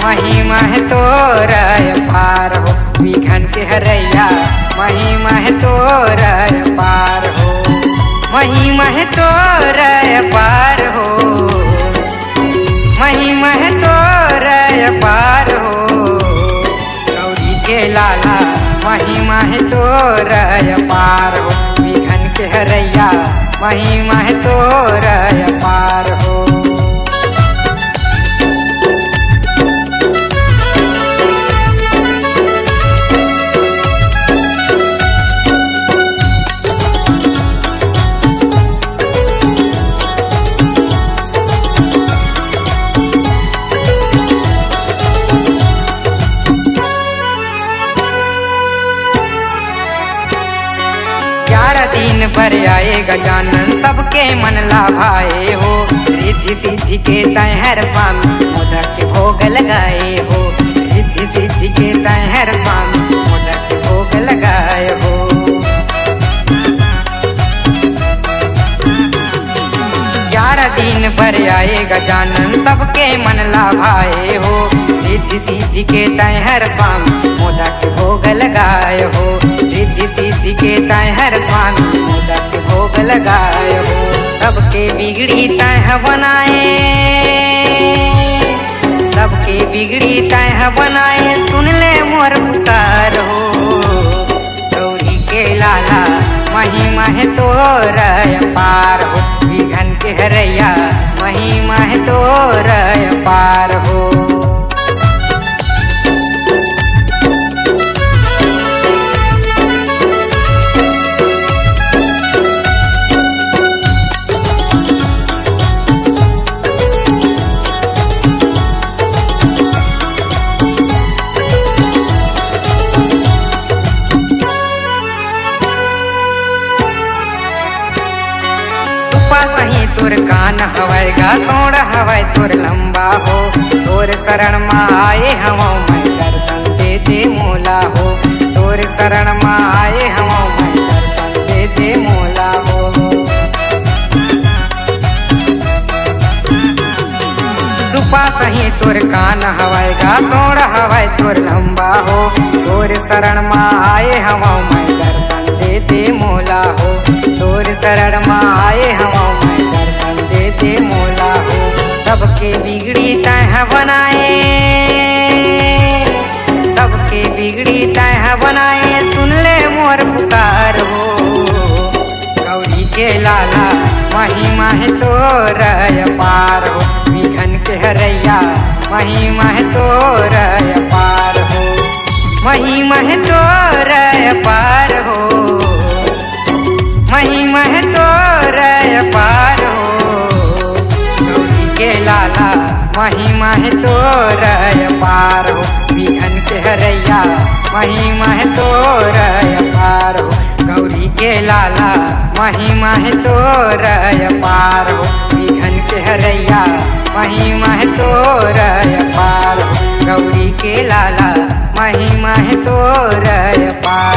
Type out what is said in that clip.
महिमा है तोर पार हो, विघन के हरैया महिमा है तोर पार हो, महिमा है तोर पार हो, महिमा है तोर पार हो, गौरी के लाला महिमा है तोर पार हो, विघन के हरैया महिमा है तोर पार हो। दिन भर आए गजानन सबके मन लाभाए हो, रिद्धि सिद्धि के तैहर स्वामी मोदक के भोग लगाए हो, रिद्धि सिद्धि के तैहर स्वामी मोदक के भोग लगाए हो। 11 दिन भर आए गजानन सबके मन लाभाए हो, रिद्धि सिद्धि के तैहर स्वामी मोदक के भोग लगाए हो, रिद्धि सिद्धि के तैहर स्वामी मोदक के भोग लगाए हो। सबके बिगड़ी तैह बनाए, सबके बिगड़ी तैह बनाए, सुन ले मोर पुकार हो, गौरी के लाला महिमा है तोर पार हो, विघन के हरैया महिमा है तोर पार हो। वही तोर कान हवाई गा तोड़ हवाई तोर लंबा हो, तोर शरण में आए हम मैं दर्शन दे दे मोला हो, तोर शरण में आए हम मैं दर्शन दे दे मोला हो। सुपा सही तोर कान हवाई गा तोड़ हवाई तोर लंबा हो, तोर शरण में आए हम मैं दर्शन दे दे मोला हो, तोर शरण में आए हम मैं दर्शन दे दे मोला हो। सबके बिगड़ी तैह बनाए, सबके बिगड़ी तैह बनाए, सुन ले मोर पुकार हो, गौरी के लाला महिमा है तोर पार हो, विघन के हरैया महिमा है तोर पार हो, महिमा है तोर पार हो, महिमा है तोर पार हो, गौरी के लाला महिमा है तोर पार हो, विघन के हरैया महिमा है तोर पार हो, गौरी के लाला महिमा है तोर पार हो, विघन के हरैया महिमा है तोर पार हो, गौरी के लाला महिमा है तोर पार।